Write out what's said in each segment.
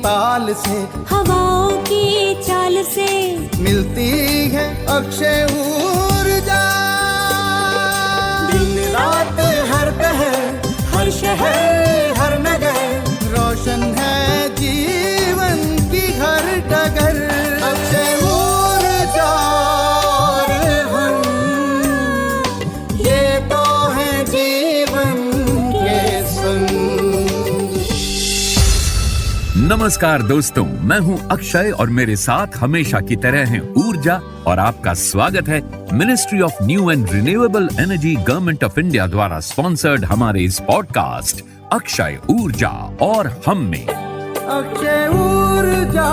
ताल से, हवाओं की चाल से मिलती है अक्षय ऊर्जा। दिन रात हर पहर, हर शहर हर नगर, रोशन है जीवन की हर डगर। अक्षय ऊर्जा और हम, ये तो है जीवन के संग। नमस्कार दोस्तों, मैं हूं अक्षय और मेरे साथ हमेशा की तरह हैं ऊर्जा और आपका स्वागत है ministry of new and renewable energy government of India द्वारा स्पॉन्सर्ड हमारे इस पॉडकास्ट अक्षय ऊर्जा और हम में। अक्षय ऊर्जा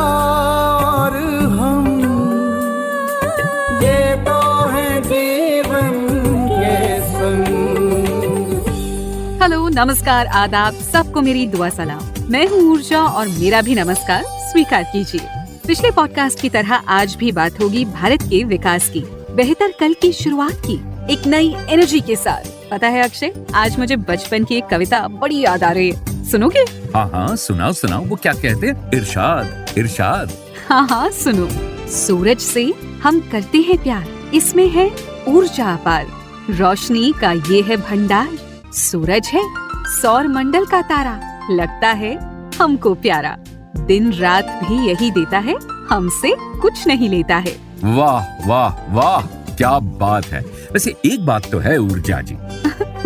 और हम, ये तो है जीवन के संग। हेलो, नमस्कार, आदाब, सबको मेरी दुआ सलाम। मैं हूँ ऊर्जा और मेरा भी नमस्कार स्वीकार कीजिए। पिछले पॉडकास्ट की तरह आज भी बात होगी भारत के विकास की, बेहतर कल की शुरुआत की, एक नई एनर्जी के साथ। पता है अक्षय, आज मुझे बचपन की एक कविता बड़ी याद आ रही है, सुनोगे? हाँ, सुनाओ। वो क्या कहते हैं? इरशाद। हाँ, सुनो। सूरज से हम करते हैं प्यार, इसमें है ऊर्जा अपार, रोशनी का ये है भंडार। सूरज है सौर मंडल का तारा, लगता है हमको प्यारा, दिन रात भी यही देता है, हमसे कुछ नहीं लेता है। वाह, क्या बात है। वैसे एक बात तो है ऊर्जा जी।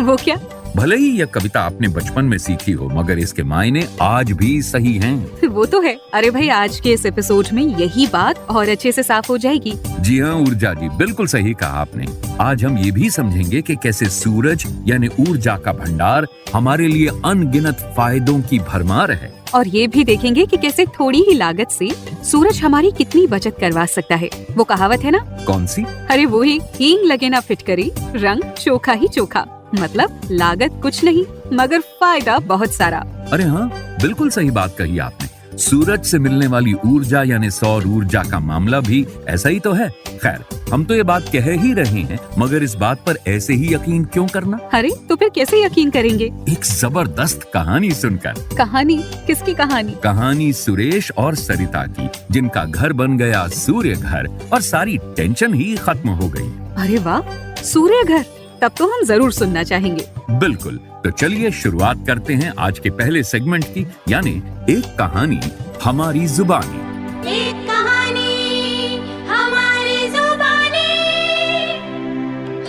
वो क्या? भले ही यह कविता आपने बचपन में सीखी हो, मगर इसके मायने आज भी सही हैं। वो तो है। अरे भाई, आज के इस एपिसोड में यही बात और अच्छे से साफ हो जाएगी। जी हाँ ऊर्जा जी, बिल्कुल सही कहा आपने। आज हम ये भी समझेंगे कि कैसे सूरज यानी ऊर्जा का भंडार हमारे लिए अनगिनत फायदों की भरमार है। और ये भी देखेंगे कि कैसे थोड़ी ही लागत से सूरज हमारी कितनी बचत करवा सकता है। वो कहावत है ना, कौन सी? अरे वो ही, हींग लगे ना फिटकरी, रंग चोखा ही चोखा। मतलब लागत कुछ नहीं मगर फायदा बहुत सारा। अरे हाँ, बिल्कुल सही बात कही आपने। सूरज से मिलने वाली ऊर्जा यानी सौर ऊर्जा का मामला भी ऐसा ही तो है। खैर, हम तो ये बात कह ही रहे हैं, मगर इस बात पर ऐसे ही यकीन क्यों करना? अरे तो फिर कैसे यकीन करेंगे? एक जबरदस्त कहानी सुनकर। कहानी? किसकी कहानी? कहानी सुरेश और सरिता की, जिनका घर बन गया सूर्य घर और सारी टेंशन ही खत्म हो गई। अरे वाह, सूर्य घर, तब तो हम जरूर सुनना चाहेंगे। बिल्कुल, तो चलिए शुरुआत करते हैं आज के पहले सेगमेंट की, यानी एक कहानी हमारी जुबानी। एक कहानी हमारी जुबानी।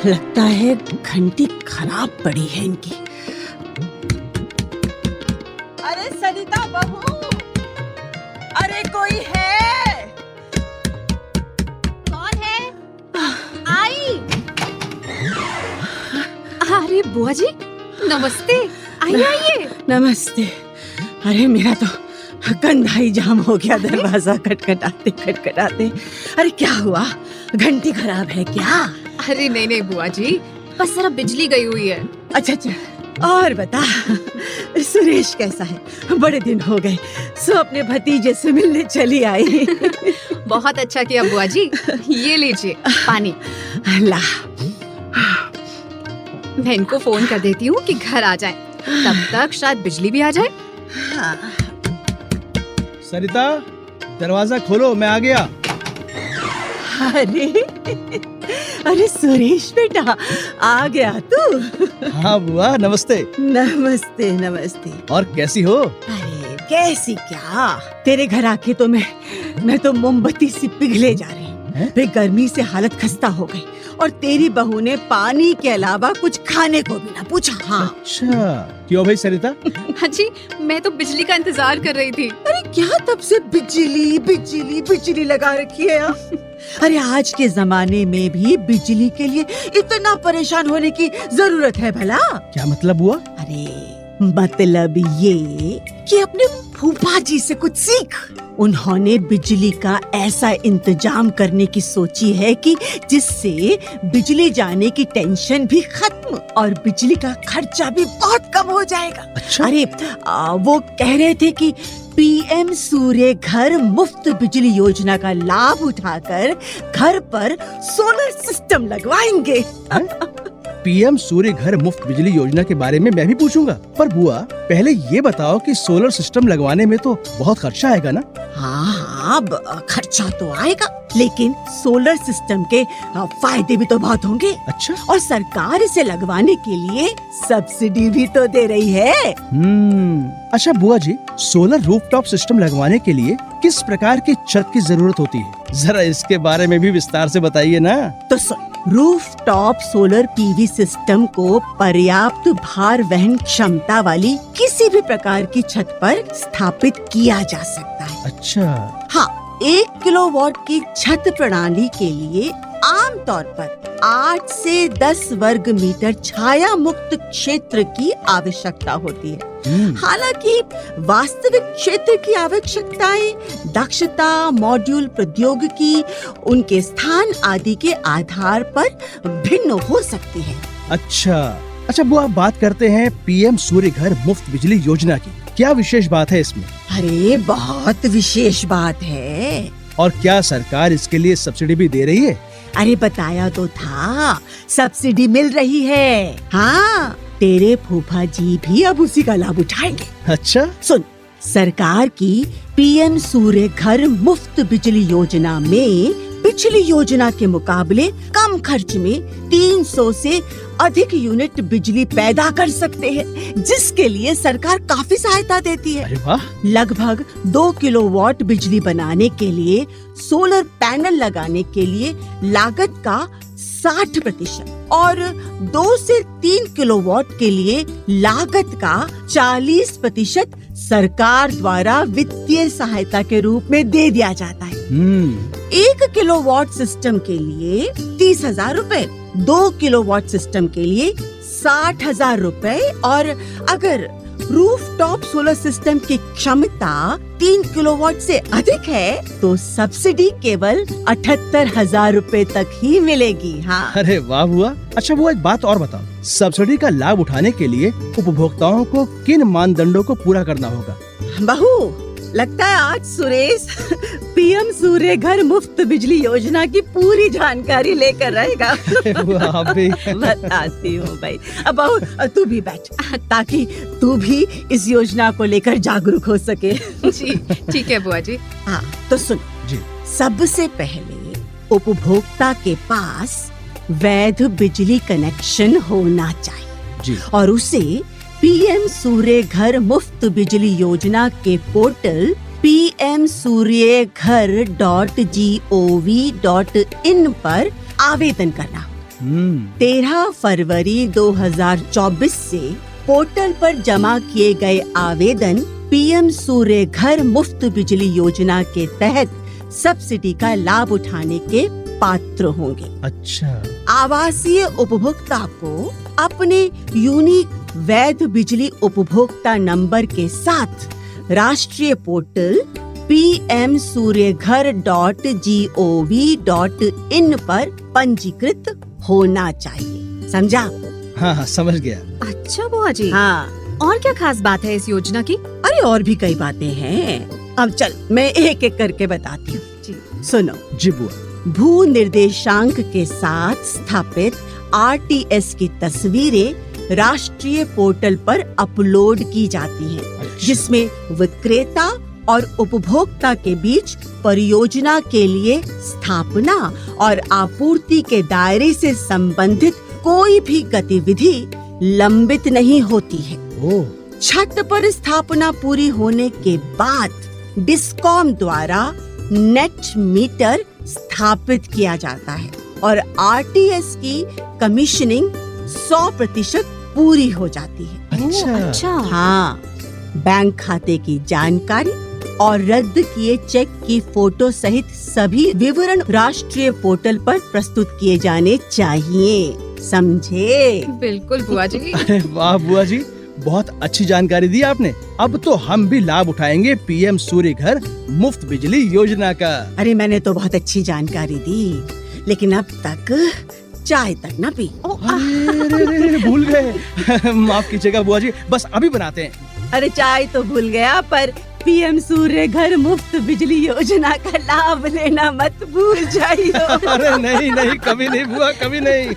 लगता है घंटी खराब पड़ी है इनकी। अरे सरिता बहू, अरे कोई है? कौन है? आई। अरे बुआ जी, नमस्ते। आइए। नमस्ते। अरे मेरा तो कंधा ही जाम हो गया दरवाजा खटखटाते। अरे क्या हुआ, घंटी खराब है क्या? अरे नहीं बुआ जी, बस जरा बिजली गई हुई है। अच्छा, और बता, सुरेश कैसा है? बड़े दिन हो गए, सो अपने भतीजे से मिलने चली आई। बहुत अच्छा किया बुआ जी, ये लीजिए पानी। अल्लाह, मैं इनको फोन कर देती हूँ कि घर आ जाएं, तब तक शायद बिजली भी आ जाए। सरिता, दरवाजा खोलो, मैं आ गया। अरे सुरेश बेटा, आ गया तू? हाँ बुआ, नमस्ते। नमस्ते। और कैसी हो? अरे कैसी क्या, तेरे घर आके तो मैं तो मोमबत्ती सी पिघले जा रही हूँ। गर्मी से हालत खस्ता हो गई और तेरी बहू ने पानी के अलावा कुछ खाने को भी ना पूछा। हाँ। अच्छा, क्यों भाई सरिता? हाँ जी, मैं तो बिजली का इंतजार कर रही थी। अरे क्या तब से बिजली लगा रखी है? अरे आज के जमाने में भी बिजली के लिए इतना परेशान होने की जरूरत है भला? क्या मतलब हुआ? अरे मतलब ये कि अपने फूफा जी से कुछ सीख। उन्होंने बिजली का ऐसा इंतजाम करने की सोची है कि जिससे बिजली जाने की टेंशन भी खत्म और बिजली का खर्चा भी बहुत कम हो जाएगा। अच्छा? अरे वो कह रहे थे कि पीएम सूर्य घर मुफ्त बिजली योजना का लाभ उठाकर घर पर सोलर सिस्टम लगवाएंगे। पीएम सूर्य घर मुफ्त बिजली योजना के बारे में मैं भी पूछूंगा। पर बुआ पहले ये बताओ कि सोलर सिस्टम लगवाने में तो बहुत खर्चा आएगा ना? हाँ, खर्चा तो आएगा, लेकिन सोलर सिस्टम के फायदे भी तो बहुत होंगे। अच्छा। और सरकार इसे लगवाने के लिए सब्सिडी भी तो दे रही है। अच्छा बुआ जी, सोलर रूफटॉप सिस्टम लगवाने के लिए किस प्रकार की छत की जरूरत होती है? जरा इसके बारे में भी विस्तार से बताइए ना। तो सुन, रूफटॉप सोलर पीवी सिस्टम को पर्याप्त भार वहन क्षमता वाली किसी भी प्रकार की छत पर स्थापित किया जा सकता है। अच्छा। हाँ, 1 किलोवाट की छत प्रणाली के लिए आमतौर पर 8 से 10 वर्ग मीटर छाया मुक्त क्षेत्र की आवश्यकता होती है। हालांकि वास्तविक क्षेत्र की आवश्यकताएं दक्षता, मॉड्यूल प्रौद्योगिकी, उनके स्थान आदि के आधार पर भिन्न हो सकती है। अच्छा बुआ, बात करते हैं पीएम सूर्य घर मुफ्त बिजली योजना की। क्या विशेष बात है इसमें? अरे बहुत विशेष बात है। और क्या सरकार इसके लिए सब्सिडी भी दे रही है? अरे बताया तो था, सब्सिडी मिल रही है। हाँ, तेरे फूफा जी भी अब उसी का लाभ उठाएंगे। अच्छा। सुन, सरकार की पीएम सूर्य घर मुफ्त बिजली योजना में पिछली योजना के मुकाबले कम खर्च में 300 से अधिक यूनिट बिजली पैदा कर सकते हैं, जिसके लिए सरकार काफी सहायता देती है। अरे वाह। लगभग 2 किलोवाट बिजली बनाने के लिए सोलर पैनल लगाने के लिए लागत का 60% और 2 से 3 किलोवाट के लिए लागत का 40% सरकार द्वारा वित्तीय सहायता के रूप में दे दिया जाता है। 1 किलोवाट सिस्टम के लिए 30,000 रूपए, 2 किलोवाट सिस्टम के लिए 60,000 रूपए और अगर रूफटॉप सोलर सिस्टम की क्षमता 3 किलोवाट से अधिक है तो सब्सिडी केवल 78,000 रूपए तक ही मिलेगी। हाँ। अरे वाह बुआ। अच्छा बुआ, एक बात और बताओ, सब्सिडी का लाभ उठाने के लिए उपभोक्ताओं को किन मानदंडों को पूरा करना होगा? बहू, लगता है आज सुरेश पीएम सूर्य घर मुफ्त बिजली योजना की पूरी जानकारी लेकर रहेगा। बताती हूँ भाई। अब बहू तू भी बैठ, ताकि तू भी इस योजना को लेकर जागरूक हो सके। जी ठीक है बुआ जी। हाँ तो सुन जी। सबसे पहले उपभोक्ता के पास वैध बिजली कनेक्शन होना चाहिए जी। और उसे पीएम सूर्य घर मुफ्त बिजली योजना के पोर्टल pmsuryaghar.gov.in पर आवेदन करना। 13 फरवरी 2024 से पोर्टल पर जमा किए गए आवेदन पीएम सूर्य घर मुफ्त बिजली योजना के तहत सब्सिडी का लाभ उठाने के पात्र होंगे। अच्छा। आवासीय उपभोक्ता को अपने यूनिक वैध बिजली उपभोक्ता नंबर के साथ राष्ट्रीय पोर्टल pmsuryaghar.gov.in पर पंजीकृत होना चाहिए। समझा? हाँ समझ गया। अच्छा बुआ जी। हाँ। और क्या खास बात है इस योजना की? अरे और भी कई बातें हैं, अब चल मैं एक एक करके बताती हूँ। सुनो जी बुआ। भू निर्देशांक के साथ स्थापित RTS की तस्वीरें राष्ट्रीय पोर्टल पर अपलोड की जाती हैं, जिसमें विक्रेता और उपभोक्ता के बीच परियोजना के लिए स्थापना और आपूर्ति के दायरे से संबंधित कोई भी गतिविधि लंबित नहीं होती है। छत पर स्थापना पूरी होने के बाद डिस्कॉम द्वारा नेट मीटर स्थापित किया जाता है और RTS की कमीशनिंग 100% पूरी हो जाती है। अच्छा। हाँ, बैंक खाते की जानकारी और रद्द किए चेक की फोटो सहित सभी विवरण राष्ट्रीय पोर्टल पर प्रस्तुत किए जाने चाहिए। समझे? बिल्कुल बुआ जी। अरे वाह बुआ जी, बहुत अच्छी जानकारी दी आपने। अब तो हम भी लाभ उठाएंगे पीएम सूर्य घर मुफ्त बिजली योजना का। अरे मैंने तो बहुत अच्छी जानकारी दी, लेकिन अब तक चाय तक न पी। अरे भूल गए। माफ कीजिएगा बुआ जी, बस अभी बनाते हैं। अरे चाय तो भूल गया, पर पीएम सूर्य घर मुफ्त बिजली योजना का लाभ लेना मत भूल जाइए। अरे नहीं नहीं, कभी नहीं बुआ, कभी नहीं।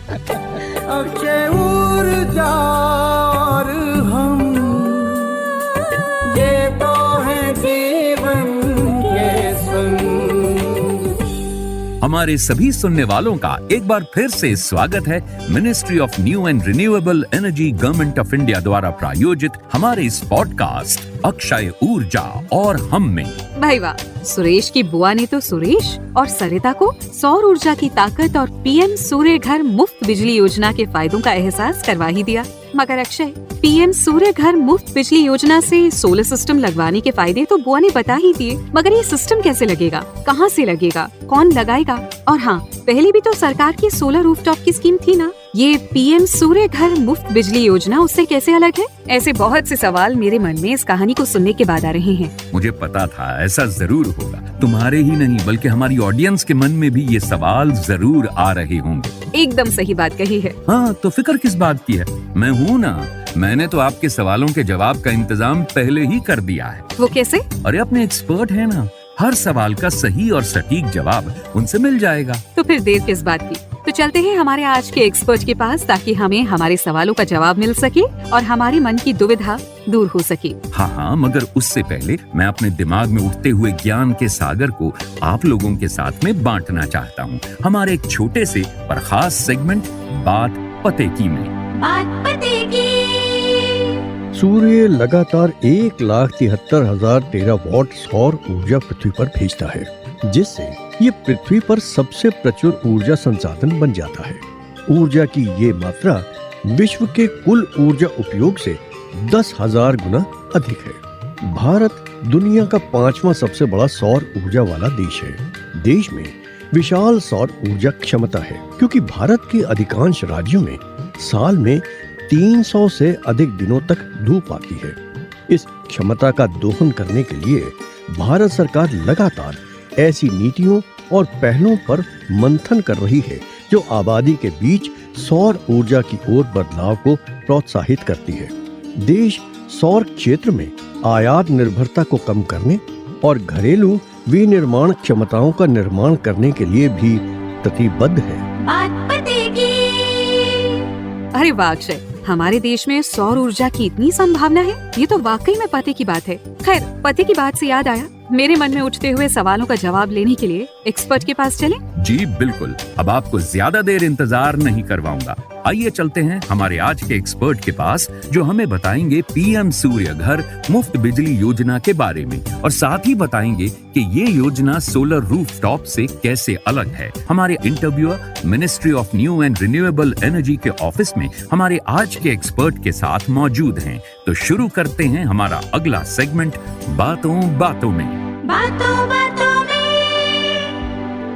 अक्षय ऊर्जा और हम, ये तो है जीवन के संग। हमारे सभी सुनने वालों का एक बार फिर से स्वागत है ministry of new and renewable energy government of India द्वारा प्रायोजित हमारे इस पॉडकास्ट अक्षय ऊर्जा और हम में। भाई वाह, सुरेश की बुआ ने तो सुरेश और सरिता को सौर ऊर्जा की ताकत और पीएम सूर्य घर मुफ्त बिजली योजना के फायदों का एहसास करवा ही दिया। मगर अक्षय, पीएम सूर्य घर मुफ्त बिजली योजना से सोलर सिस्टम लगवाने के फायदे तो बुआ ने बता ही दिए, मगर ये सिस्टम कैसे लगेगा, कहाँ से लगेगा, कौन लगाएगा? और हाँ, पहले भी तो सरकार की सोलर रूफटॉप की स्कीम थी ना, ये पीएम सूर्य घर मुफ्त बिजली योजना उससे कैसे अलग है? ऐसे बहुत से सवाल मेरे मन में इस कहानी को सुनने के बाद आ रहे हैं। मुझे पता था ऐसा जरूर होगा। तुम्हारे ही नहीं बल्कि हमारी ऑडियंस के मन में भी ये सवाल जरूर आ रहे होंगे। एकदम सही बात कही है। हाँ, तो फिक्र किस बात की है, मैं हूँ ना। मैंने तो आपके सवालों के जवाब का इंतजाम पहले ही कर दिया है। वो कैसे? अरे अपने एक्सपर्ट है ना, हर सवाल का सही और सटीक जवाब उनसे मिल जाएगा। तो फिर देर किस बात की, तो चलते हैं हमारे आज के एक्सपर्ट के पास ताकि हमें हमारे सवालों का जवाब मिल सके और हमारे मन की दुविधा दूर हो सके। हाँ, मगर उससे पहले मैं अपने दिमाग में उठते हुए ज्ञान के सागर को आप लोगों के साथ में बांटना चाहता हूँ हमारे एक छोटे से पर खास सेगमेंट बात पते की में। बात पते की। सूर्य लगातार 1,73,000 टेरावाट सौर ऊर्जा पृथ्वी पर भेजता है, जिससे ये पृथ्वी पर सबसे प्रचुर ऊर्जा संसाधन बन जाता है। ऊर्जा की ये मात्रा विश्व के कुल ऊर्जा उपयोग से 10,000 गुना अधिक है। भारत दुनिया का 5वां सबसे बड़ा सौर ऊर्जा वाला देश है। देश में विशाल सौर ऊर्जा क्षमता है, क्योंकि भारत के अधिकांश राज्यों में साल में 300 से अधिक दिनों तक धूप आती है। इस क्षमता का दोहन करने के लिए भारत सरकार लगातार ऐसी नीतियों और पहलों पर मंथन कर रही है जो आबादी के बीच सौर ऊर्जा की ओर बदलाव को प्रोत्साहित करती है। देश सौर क्षेत्र में आयात निर्भरता को कम करने और घरेलू विनिर्माण क्षमताओं का निर्माण करने के लिए भी प्रतिबद्ध है। बात पते की। अरे वाह अक्षय, हमारे देश में सौर ऊर्जा की इतनी संभावना है, ये तो वाकई में पते की बात है। खैर, पते की बात से याद आया, मेरे मन में उठते हुए सवालों का जवाब लेने के लिए एक्सपर्ट के पास चलें? जी बिल्कुल, अब आपको ज्यादा देर इंतजार नहीं करवाऊंगा। आइए चलते हैं हमारे आज के एक्सपर्ट के पास, जो हमें बताएंगे पीएम सूर्य घर मुफ्त बिजली योजना के बारे में और साथ ही बताएंगे कि ये योजना सोलर रूफटॉप से कैसे अलग है। हमारे interviewer ministry of new and renewable energy के ऑफिस में हमारे आज के एक्सपर्ट के साथ मौजूद हैं। तो शुरू करते हैं हमारा अगला सेगमेंट बातों बातों में। बातों बातों में।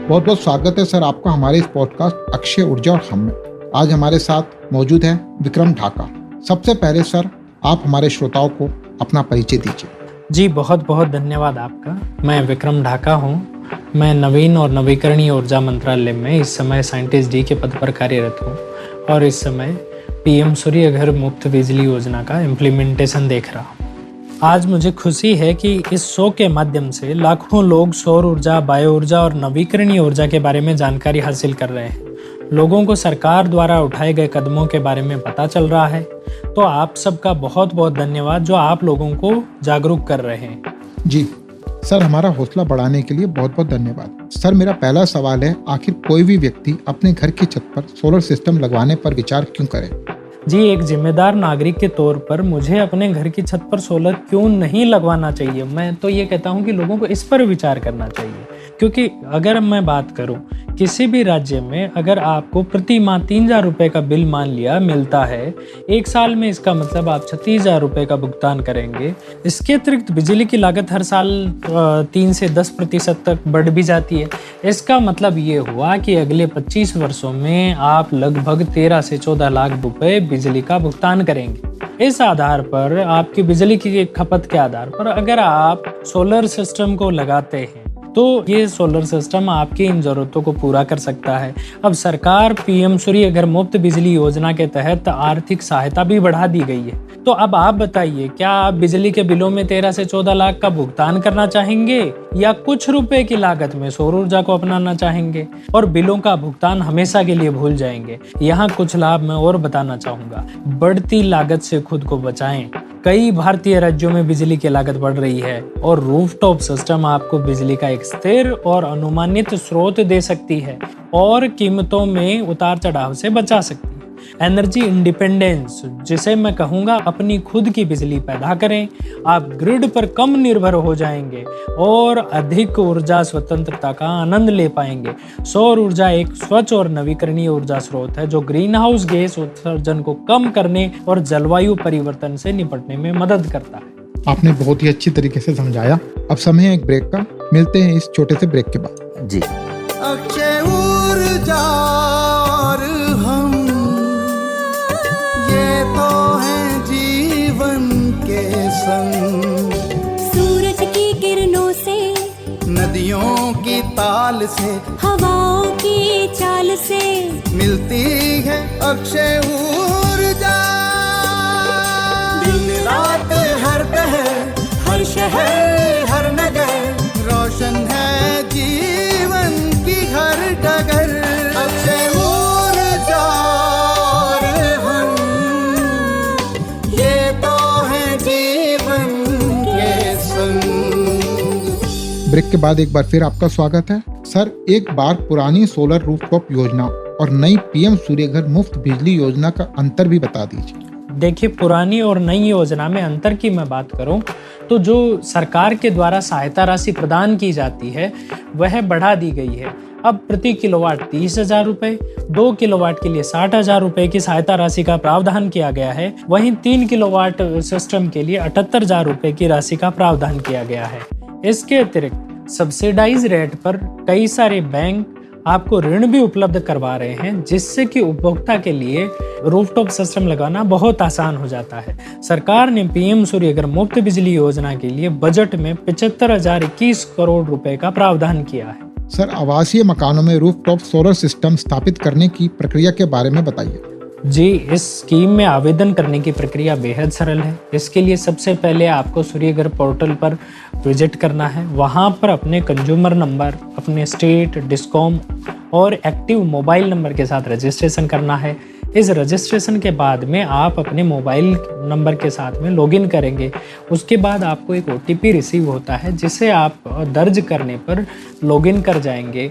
बहुत बहुत स्वागत है सर आपका हमारे इस पॉडकास्ट अक्षय ऊर्जा और हम में। आज हमारे साथ मौजूद हैं विक्रम ढाका। सबसे पहले सर, आप हमारे श्रोताओं को अपना परिचय दीजिए। जी बहुत बहुत धन्यवाद आपका। मैं विक्रम ढाका हूँ। मैं नवीन और नवीकरणीय ऊर्जा मंत्रालय में इस समय साइंटिस्ट डी के पद पर कार्यरत हूँ और इस समय पीएम सूर्य घर मुफ्त बिजली योजना का इम्प्लीमेंटेशन देख रहा हूँ। आज मुझे खुशी है कि इस शो के माध्यम से लाखों लोग सौर ऊर्जा, बायो ऊर्जा और नवीकरणीय ऊर्जा के बारे में जानकारी हासिल कर रहे हैं। लोगों को सरकार द्वारा उठाए गए कदमों के बारे में पता चल रहा है। तो आप सबका बहुत बहुत धन्यवाद जो आप लोगों को जागरूक कर रहे हैं। जी सर, हमारा हौसला बढ़ाने के लिए बहुत बहुत धन्यवाद। सर, मेरा पहला सवाल है, आखिर कोई भी व्यक्ति अपने घर की छत पर सोलर सिस्टम लगवाने पर विचार क्यों करे? जी, एक जिम्मेदार नागरिक के तौर पर मुझे अपने घर की छत पर सोलर क्यों नहीं लगवाना चाहिए? मैं तो ये कहता हूँ कि लोगों को इस पर विचार करना चाहिए, क्योंकि अगर मैं बात करूं किसी भी राज्य में अगर आपको प्रति माह 3,000 रुपये का बिल मान लिया मिलता है, एक साल में इसका मतलब आप 36,000 रुपये का भुगतान करेंगे। इसके अतिरिक्त बिजली की लागत हर साल 3 से 10% तक बढ़ भी जाती है। इसका मतलब ये हुआ कि अगले 25 वर्षों में आप लगभग 13 से 14 लाख रुपए बिजली का भुगतान करेंगे। इस आधार पर आपकी बिजली की खपत के आधार पर अगर आप सोलर सिस्टम को लगाते हैं तो ये सोलर सिस्टम आपकी इन जरूरतों को पूरा कर सकता है। अब सरकार पीएम सूर्य घर मुफ्त बिजली योजना के तहत आर्थिक सहायता भी बढ़ा दी गई है। तो अब आप बताइए, क्या आप बिजली के बिलों में 13 से 14 लाख का भुगतान करना चाहेंगे या कुछ रुपए की लागत में सौर ऊर्जा को अपनाना चाहेंगे और बिलों का भुगतान हमेशा के लिए भूल जाएंगे? यहाँ कुछ लाभ मैं और बताना चाहूंगा। बढ़ती लागत से खुद को बचाएं। कई भारतीय राज्यों में बिजली की लागत बढ़ रही है और रूफटॉप सिस्टम आपको बिजली का एक स्थिर और अनुमानित स्रोत दे सकती है और कीमतों में उतार चढ़ाव से बचा सकती है। एनर्जी इंडिपेंडेंस, जिसे मैं कहूँगा अपनी खुद की बिजली पैदा करें, आप ग्रिड पर कम निर्भर हो जाएंगे और अधिक ऊर्जा स्वतंत्रता का आनंद ले पाएंगे। सौर ऊर्जा एक स्वच्छ और नवीकरणीय ऊर्जा स्रोत है जो ग्रीन हाउस गैस उत्सर्जन को कम करने और जलवायु परिवर्तन से निपटने में मदद करता है। आपने बहुत ही अच्छी तरीके से समझाया। अब समय है एक ब्रेक का, मिलते हैं इस छोटे से ब्रेक के बाद। जी अक्षय ऊर्जा और हम, ये तो है जीवन के संग। सूरज की किरणों से, नदियों की ताल से, हवाओं की चाल से मिलती है अक्षय ऊर्जा। दिन रात हर पहर, हर शहर हर नगर, रोशन है जीवन की हर डगर। अक्षय ऊर्जा और हम, ये तो है जीवन के संग। ब्रेक के बाद एक बार फिर आपका स्वागत है। सर, एक बार पुरानी सोलर रूफटॉप योजना और नई पीएम सूर्य घर मुफ्त बिजली योजना का अंतर भी बता दीजिए। देखिए, पुरानी और नई योजना में अंतर की मैं बात करूं तो जो सरकार के द्वारा सहायता राशि प्रदान की जाती है वह बढ़ा दी गई है। अब प्रति किलोवाट 30,000 रुपये, 2 किलोवाट के लिए 60,000 रुपये की सहायता राशि का प्रावधान किया गया है। वहीं 3 किलोवाट सिस्टम के लिए 78,000 रुपये की राशि का प्रावधान किया गया है। इसके अतिरिक्त सब्सिडाइज रेट पर कई सारे बैंक आपको ऋण भी उपलब्ध करवा रहे हैं, जिससे कि उपभोक्ता के लिए रूफटॉप सिस्टम लगाना बहुत आसान हो जाता है। सरकार ने पीएम सूर्य घर मुफ्त बिजली योजना के लिए बजट में 75,021 करोड़ रुपए का प्रावधान किया है। सर, आवासीय मकानों में रूफटॉप सोलर सिस्टम स्थापित करने की प्रक्रिया के बारे में बताइए। जी, इस स्कीम में आवेदन करने की प्रक्रिया बेहद सरल है। इसके लिए सबसे पहले आपको सूर्य घर पोर्टल पर विजिट करना है। वहाँ पर अपने कंज्यूमर नंबर, अपने स्टेट, डिस्कॉम और एक्टिव मोबाइल नंबर के साथ रजिस्ट्रेशन करना है। इस रजिस्ट्रेशन के बाद में आप अपने मोबाइल नंबर के साथ में लॉगिन करेंगे। उसके बाद आपको एक OTP रिसीव होता है, जिसे आप दर्ज करने पर लॉगिन कर जाएंगे।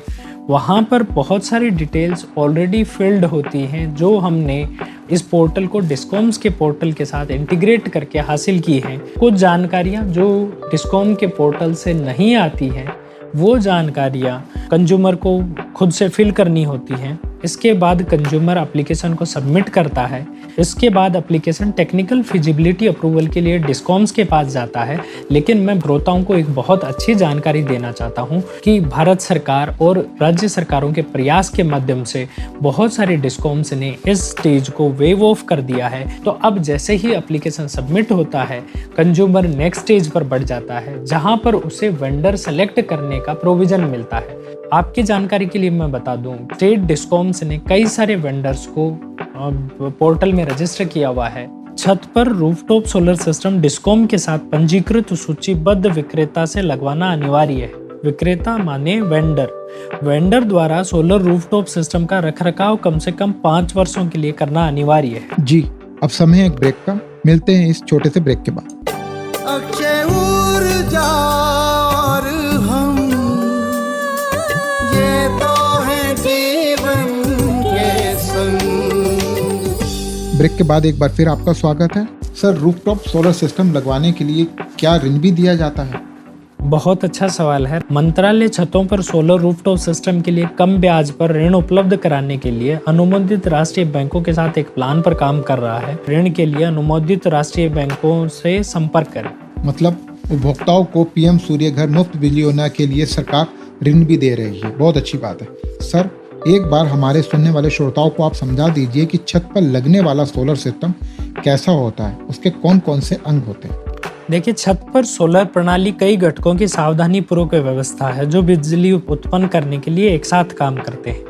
वहाँ पर बहुत सारी डिटेल्स ऑलरेडी फिल्ड होती हैं जो हमने इस पोर्टल को डिस्कॉम्स के पोर्टल के साथ इंटीग्रेट करके हासिल की हैं। कुछ जानकारियाँ जो डिस्कॉम के पोर्टल से नहीं आती हैं, वो जानकारियाँ कंज्यूमर को खुद से फिल करनी होती हैं। इसके बाद कंज्यूमर एप्लीकेशन को सबमिट करता है। इसके बाद एप्लीकेशन टेक्निकल फिजिबिलिटी अप्रूवल के लिए डिस्कॉम्स के पास जाता है। लेकिन मैं श्रोताओं को एक बहुत अच्छी जानकारी देना चाहता हूं कि भारत सरकार और राज्य सरकारों के प्रयास के माध्यम से बहुत सारे डिस्कॉम्स ने इस स्टेज को वेव ऑफ कर दिया है। तो अब जैसे ही एप्लीकेशन सबमिट होता है, कंज्यूमर नेक्स्ट स्टेज पर बढ़ जाता है, जहां पर उसे वेंडर सेलेक्ट करने का प्रोविजन मिलता है। आपकी जानकारी के लिए मैं बता दूं, स्टेट डिस्कॉम्स ने कई सारे वेंडर्स को पोर्टल में रजिस्टर किया हुआ है। छत पर रूफटॉप सोलर सिस्टम डिस्कॉम के साथ पंजीकृत सूचीबद्ध विक्रेता से लगवाना अनिवार्य है। विक्रेता माने वेंडर। वेंडर द्वारा सोलर रूफटॉप सिस्टम का रखरखाव कम से कम 5 वर्षों के लिए करना अनिवार्य है। जी, अब समय है एक ब्रेक का, मिलते हैं इस छोटे से ब्रेक के बाद। अक्षय ऊर्जा और हम, ये तो है जीवन के संग। ब्रेक के बाद एक बार फिर आपका स्वागत है। सर, रूफटॉप सोलर सिस्टम लगवाने के लिए क्या ऋण भी दिया जाता है? बहुत अच्छा सवाल है। मंत्रालय छतों पर सोलर रूफटॉप सिस्टम के लिए कम ब्याज पर ऋण उपलब्ध कराने के लिए अनुमोदित राष्ट्रीय बैंकों के साथ एक प्लान पर काम कर रहा है। ऋण के लिए अनुमोदित राष्ट्रीय बैंकों से संपर्क करें। मतलब उपभोक्ताओं को पीएम सूर्य घर मुफ्त बिजली योजना के लिए सरकार ऋण भी दे रही है। बहुत अच्छी बात है। सर, एक बार हमारे सुनने वाले श्रोताओं को आप समझा दीजिए कि छत पर लगने वाला सोलर सिस्टम कैसा होता है, उसके कौन कौन से अंग होते हैं? देखिए, छत पर सोलर प्रणाली कई घटकों की सावधानी पूर्वक व्यवस्था है जो बिजली उत्पन्न करने के लिए एक साथ काम करते हैं।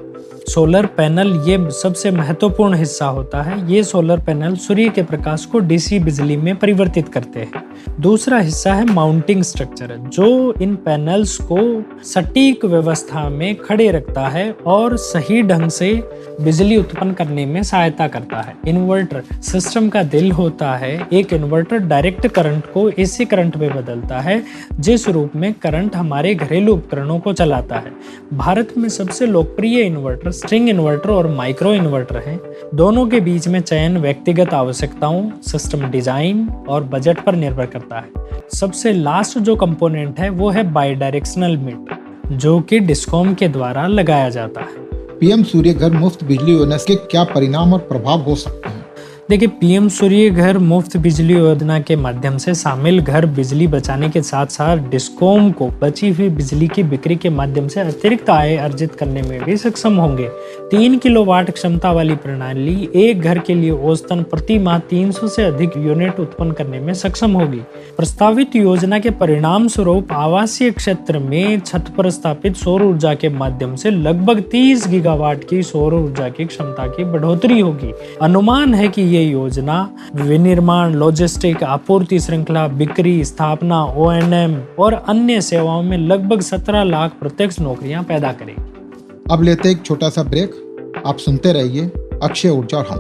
सोलर पैनल ये सबसे महत्वपूर्ण हिस्सा होता है। ये सोलर पैनल सूर्य के प्रकाश को डीसी बिजली में परिवर्तित करते हैं। दूसरा हिस्सा है माउंटिंग स्ट्रक्चर, जो इन पैनल्स को सटीक व्यवस्था में खड़े रखता है और सही ढंग से बिजली उत्पन्न करने में सहायता करता है। इन्वर्टर सिस्टम का दिल होता है। एक इन्वर्टर डायरेक्ट करंट को एसी करंट में बदलता है, जिस रूप में करंट हमारे घरेलू उपकरणों को चलाता है। भारत में सबसे लोकप्रिय इन्वर्टर स्ट्रिंग इन्वर्टर और माइक्रो इन्वर्टर हैं। दोनों के बीच में चयन व्यक्तिगत आवश्यकताओं, सिस्टम डिजाइन और बजट पर निर्भर करता है। सबसे लास्ट जो कंपोनेंट है वो है बाई डायरेक्शनल मीटर, जो कि डिस्कॉम के द्वारा लगाया जाता है। पीएम सूर्य घर मुफ्त बिजली योजना के क्या परिणाम और प्रभाव हो सकते हैं? देखिए, पीएम सूर्य घर मुफ्त बिजली योजना के माध्यम से शामिल घर बिजली बचाने के साथ साथ डिस्कॉम को बची हुई बिजली की बिक्री के माध्यम से अतिरिक्त आय अर्जित करने में भी सक्षम होंगे। 3 किलोवाट क्षमता वाली प्रणाली एक घर के लिए औसतन प्रति माह 300 से अधिक यूनिट उत्पन्न करने में सक्षम होगी। प्रस्तावित योजना के परिणाम स्वरूप आवासीय क्षेत्र में छत पर स्थापित सौर ऊर्जा के माध्यम से लगभग 30 गीगावाट की सौर ऊर्जा की क्षमता की बढ़ोतरी होगी। अनुमान है कि ये योजना विनिर्माण, लॉजिस्टिक, आपूर्ति श्रृंखला, बिक्री, स्थापना, ओएनएम और अन्य सेवाओं में लगभग 17 लाख प्रत्यक्ष नौकरियां पैदा करेगी। अब लेते एक छोटा सा ब्रेक। आप सुनते रहिए अक्षय ऊर्जा और हम।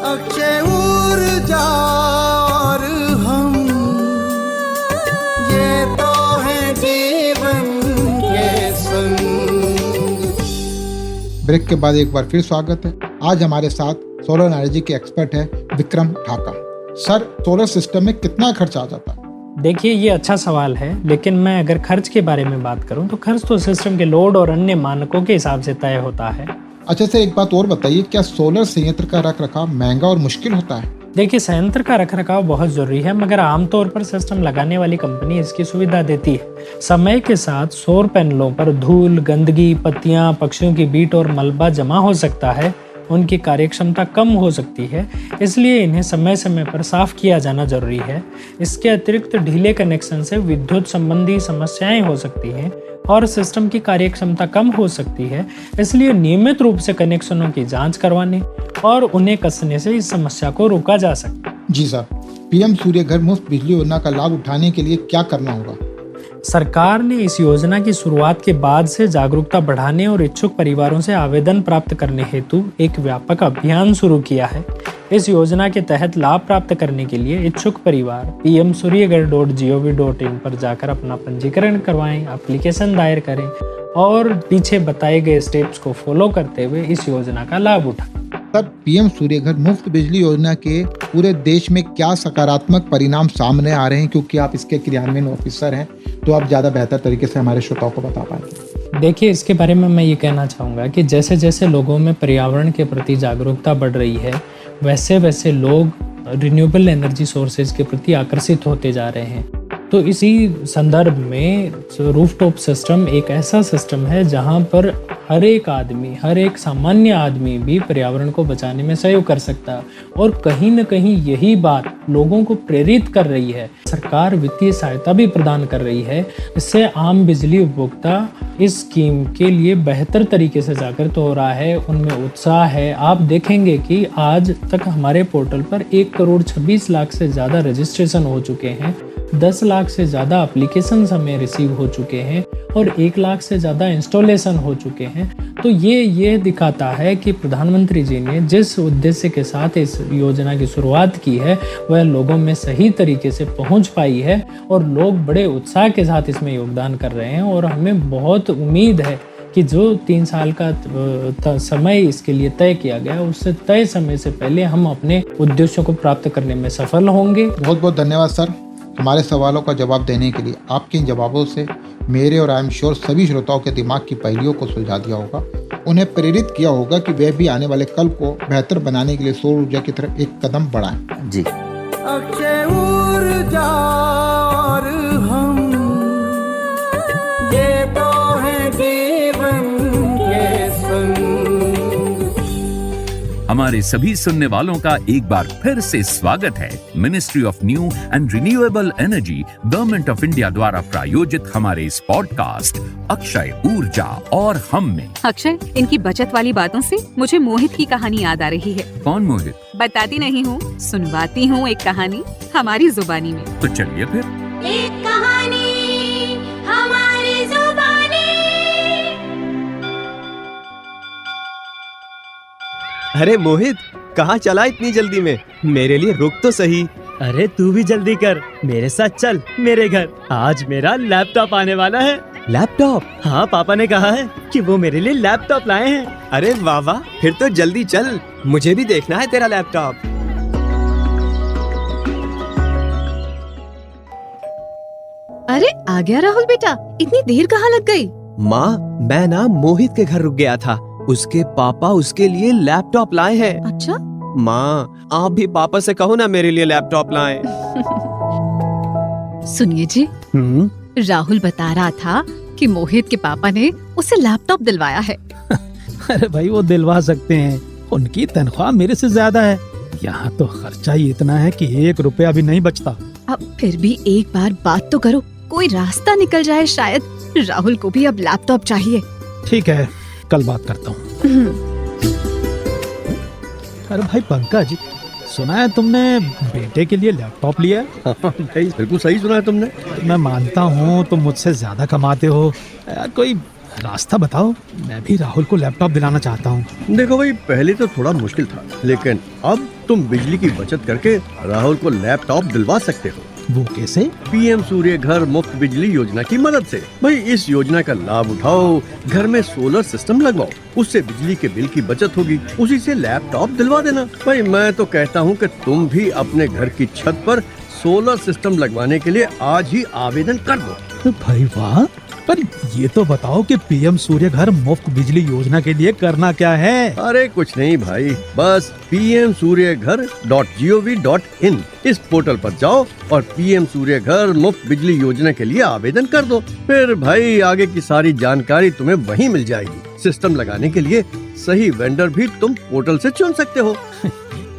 अक्षय ऊर्जा और हम, ये तो है जीवन के संग। ब्रेक के बाद एक बार फिर स्वागत है। आज हमारे साथ सोलर एनर्जी के एक्सपर्ट है Vikram Dhaka. Sir, solar system में कितना खर्च आ जाता है? देखिए, ये अच्छा सवाल है, लेकिन मैं अगर खर्च के बारे में बात करूं तो खर्च तो सिस्टम के लोड और अन्य मानकों के हिसाब से तय होता है। अच्छा सर, एक बात और बताइए, क्या सोलर संयंत्र का रखरखाव महंगा और मुश्किल होता है? देखिए, संयंत्र का रखरखाव बहुत जरूरी है, मगर आमतौर पर सिस्टम लगाने वाली कंपनी इसकी सुविधा देती है। समय के साथ सौर पैनलों पर धूल, गंदगी, पत्तियां, पक्षियों की बीट और मलबा जमा हो सकता है। उनकी कार्यक्षमता कम हो सकती है, इसलिए इन्हें समय समय पर साफ किया जाना जरूरी है। इसके अतिरिक्त ढीले कनेक्शन से विद्युत संबंधी समस्याएं हो सकती हैं और सिस्टम की कार्यक्षमता कम हो सकती है, इसलिए नियमित रूप से कनेक्शनों की जांच करवाने और उन्हें कसने से इस समस्या को रोका जा सकता है। जी सर, पीएम सूर्य घर मुफ्त बिजली योजना का लाभ उठाने के लिए क्या करना होगा? सरकार ने इस योजना की शुरुआत के बाद से जागरूकता बढ़ाने और इच्छुक परिवारों से आवेदन प्राप्त करने हेतु एक व्यापक अभियान शुरू किया है। इस योजना के तहत लाभ प्राप्त करने के लिए इच्छुक परिवार pmsuryaghar.gov.in पर जाकर अपना पंजीकरण करवाएं, एप्लीकेशन दायर करें और पीछे बताए गए स्टेप्स को फॉलो करते हुए इस योजना का लाभ उठाएं। सर, पीएम सूर्य घर मुफ्त बिजली योजना के पूरे देश में क्या सकारात्मक परिणाम सामने आ रहे हैं? क्योंकि आप इसके क्रियान्वयन ऑफिसर हैं, तो आप ज़्यादा बेहतर तरीके से हमारे श्रोताओं को बता पाएंगे। देखिए, इसके बारे में मैं ये कहना चाहूँगा कि जैसे जैसे लोगों में पर्यावरण के प्रति जागरूकता बढ़ रही है, वैसे वैसे लोग रिन्यूएबल एनर्जी सोर्सेज के प्रति आकर्षित होते जा रहे हैं। तो इसी संदर्भ में रूफटॉप सिस्टम एक ऐसा सिस्टम है जहां पर हर एक आदमी, हर एक सामान्य आदमी भी पर्यावरण को बचाने में सहयोग कर सकता है। और कहीं न कहीं यही बात लोगों को प्रेरित कर रही है। सरकार वित्तीय सहायता भी प्रदान कर रही है, इससे आम बिजली उपभोक्ता इस स्कीम के लिए बेहतर तरीके से जागरूक हो रहा है, उनमें उत्साह है। आप देखेंगे कि आज तक हमारे पोर्टल पर 1,26 लाख से ज़्यादा रजिस्ट्रेशन हो चुके हैं, 10 लाख से ज़्यादा एप्लीकेशन हमें रिसीव हो चुके हैं और 1 लाख से ज़्यादा इंस्टॉलेशन हो चुके हैं। तो ये दिखाता है कि प्रधानमंत्री जी ने जिस उद्देश्य के साथ इस योजना की शुरुआत की है वह लोगों में सही तरीके से पहुंच पाई है और लोग बड़े उत्साह के साथ इसमें योगदान कर रहे हैं। और हमें बहुत उम्मीद है कि जो 3 साल का समय इसके लिए तय किया गया, उससे तय समय से पहले हम अपने उद्देश्यों को प्राप्त करने में सफल होंगे। बहुत बहुत धन्यवाद सर, हमारे सवालों का जवाब देने के लिए। आपके इन जवाबों से मेरे और आई एम श्योर सभी श्रोताओं के दिमाग की पहेलियों को सुलझा दिया होगा, उन्हें प्रेरित किया होगा कि वे भी आने वाले कल को बेहतर बनाने के लिए सौर ऊर्जा की तरफ एक कदम बढ़ाएं। जी, अक्षय ऊर्जा और हम, ये तो है जीवन के संग। हमारे सभी सुनने वालों का एक बार फिर से स्वागत है ministry of new and renewable energy government of India द्वारा प्रायोजित हमारे इस पॉडकास्ट अक्षय ऊर्जा और हम में। अक्षय, इनकी बचत वाली बातों से मुझे मोहित की कहानी याद आ रही है। कौन मोहित? बताती नहीं हूँ, सुनवाती हूँ एक कहानी हमारी जुबानी में। तो चलिए फिर। एक कहानी हमारी जुबानी। अरे मोहित, कहाँ चला इतनी जल्दी में? मेरे लिए रुक तो सही। अरे तू भी जल्दी कर, मेरे साथ चल मेरे घर। आज मेरा लैपटॉप आने वाला है। लैपटॉप? हाँ, पापा ने कहा है कि वो मेरे लिए लैपटॉप लाए हैं। अरे वाह वाह, फिर तो जल्दी चल, मुझे भी देखना है तेरा लैपटॉप। अरे आ गया राहुल बेटा, इतनी देर कहाँ लग गई? माँ, मैं ना मोहित के घर रुक गया था। उसके पापा उसके लिए लैपटॉप लाए हैं। अच्छा? माँ, आप भी पापा से कहो ना मेरे लिए लैपटॉप लाएं। सुनिए जी, राहुल बता रहा था कि मोहित के पापा ने उसे लैपटॉप दिलवाया है। अरे भाई, वो दिलवा सकते हैं, उनकी तनख्वाह मेरे से ज्यादा है। यहाँ तो खर्चा ही इतना है कि 1 रुपया भी नहीं बचता। अब फिर भी एक बार बात तो करो, कोई रास्ता निकल जाए शायद। राहुल को भी अब लैपटॉप चाहिए। ठीक है, कल बात करता हूँ। अरे भाई पंकज, सुना है तुमने बेटे के लिए लैपटॉप लिया है? भाई बिल्कुल सही सुना है तुमने। मैं मानता हूँ तुम मुझसे ज्यादा कमाते हो, यार कोई रास्ता बताओ, मैं भी राहुल को लैपटॉप दिलाना चाहता हूँ। देखो भाई, पहले तो थोड़ा मुश्किल था, लेकिन अब तुम बिजली की बचत करके राहुल को लैपटॉप दिलवा सकते हो। वो कैसे? पीएम सूर्य घर मुफ्त बिजली योजना की मदद से। भाई इस योजना का लाभ उठाओ, घर में सोलर सिस्टम लगवाओ, उससे बिजली के बिल की बचत होगी, उसी से लैपटॉप दिलवा देना। भाई मैं तो कहता हूँ कि तुम भी अपने घर की छत पर सोलर सिस्टम लगवाने के लिए आज ही आवेदन कर दो। भाई वाह, पर ये तो बताओ कि पीएम सूर्य घर मुफ्त बिजली योजना के लिए करना क्या है? अरे कुछ नहीं भाई, बस pmsuryaghar.gov.in इस पोर्टल पर जाओ और पीएम सूर्य घर मुफ्त बिजली योजना के लिए आवेदन कर दो। फिर भाई आगे की सारी जानकारी तुम्हें वहीं मिल जाएगी। सिस्टम लगाने के लिए सही वेंडर भी तुम पोर्टल से चुन सकते हो।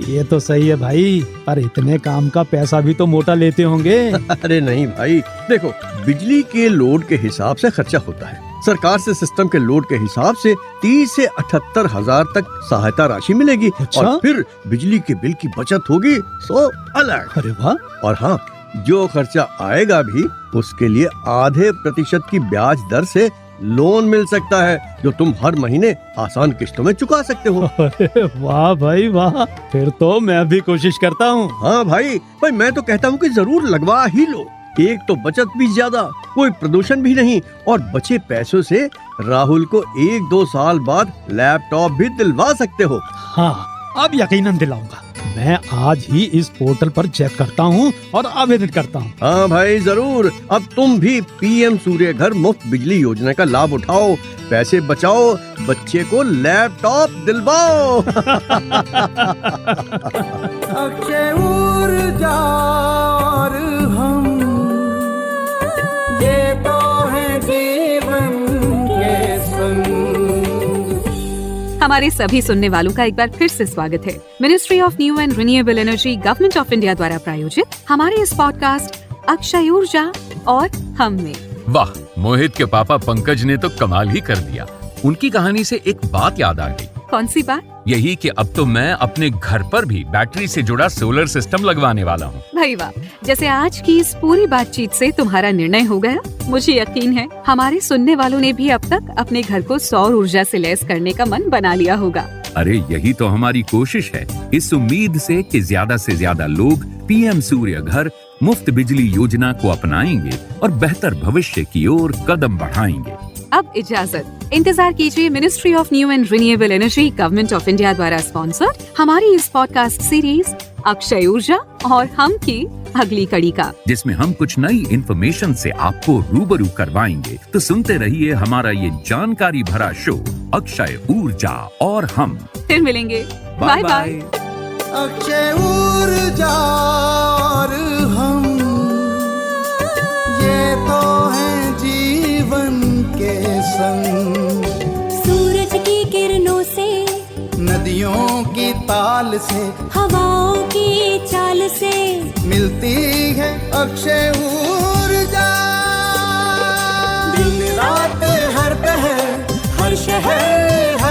ये तो सही है भाई, पर इतने काम का पैसा भी तो मोटा लेते होंगे। अरे नहीं भाई, देखो बिजली के लोड के हिसाब से खर्चा होता है। सरकार से सिस्टम के लोड के हिसाब से 30 से 78 हजार तक सहायता राशि मिलेगी। अच्छा? और फिर बिजली के बिल की बचत होगी सो अलग। अरे वाह। और हाँ, जो खर्चा आएगा भी उसके लिए आधे % की ब्याज दर से लोन मिल सकता है, जो तुम हर महीने आसान किस्तों में चुका सकते हो। अरे वाह भाई वाह, फिर तो मैं भी कोशिश करता हूँ। हाँ भाई मैं तो कहता हूँ कि जरूर लगवा ही लो। एक तो बचत भी ज्यादा, कोई प्रदूषण भी नहीं, और बचे पैसों से राहुल को 1-2 साल बाद लैपटॉप भी दिलवा सकते हो। हाँ, अब यकीनन दिलाऊंगा। मैं आज ही इस पोर्टल पर चेक करता हूँ और आवेदन करता हूँ। हाँ भाई जरूर, अब तुम भी पीएम सूर्य घर मुफ्त बिजली योजना का लाभ उठाओ, पैसे बचाओ, बच्चे को लैपटॉप दिलवाओ। अक्षय ऊर्जा और हम, ये तो है जीवन के संग। हमारे सभी सुनने वालों का एक बार फिर से स्वागत है ministry of new and renewable energy government of India द्वारा प्रायोजित हमारे इस पॉडकास्ट अक्षय ऊर्जा और हम में। वाह, मोहित के पापा पंकज ने तो कमाल ही कर दिया। उनकी कहानी से एक बात याद आ गई। कौन सी बात? यही कि अब तो मैं अपने घर पर भी बैटरी से जुड़ा सोलर सिस्टम लगवाने वाला हूँ। भाई वाह, जैसे आज की इस पूरी बातचीत से तुम्हारा निर्णय हो गया, मुझे यकीन है हमारे सुनने वालों ने भी अब तक अपने घर को सौर ऊर्जा से लैस करने का मन बना लिया होगा। अरे यही तो हमारी कोशिश है, इस उम्मीद से कि ज्यादा से ज्यादा लोग पीएम सूर्य घर मुफ्त बिजली योजना को अपनाएंगे और बेहतर भविष्य की ओर कदम बढ़ाएंगे। अब इजाजत, इंतजार कीजिए ministry of new and renewable energy government of India द्वारा स्पॉन्सर्ड हमारी इस पॉडकास्ट सीरीज अक्षय ऊर्जा और हम की अगली कड़ी का, जिसमें हम कुछ नई इन्फॉर्मेशन से आपको रूबरू करवाएंगे। तो सुनते रहिए हमारा ये जानकारी भरा शो अक्षय ऊर्जा और हम। फिर मिलेंगे, बाय बाय। अक्षय ऊर्जा और हम, ये तो है जीवन के संग। सूरज की किरणों से नदियों नदियों की ताल से, हवाओं की चाल से मिलती है अक्षय ऊर्जा। दिन रात हर पहर हर शहर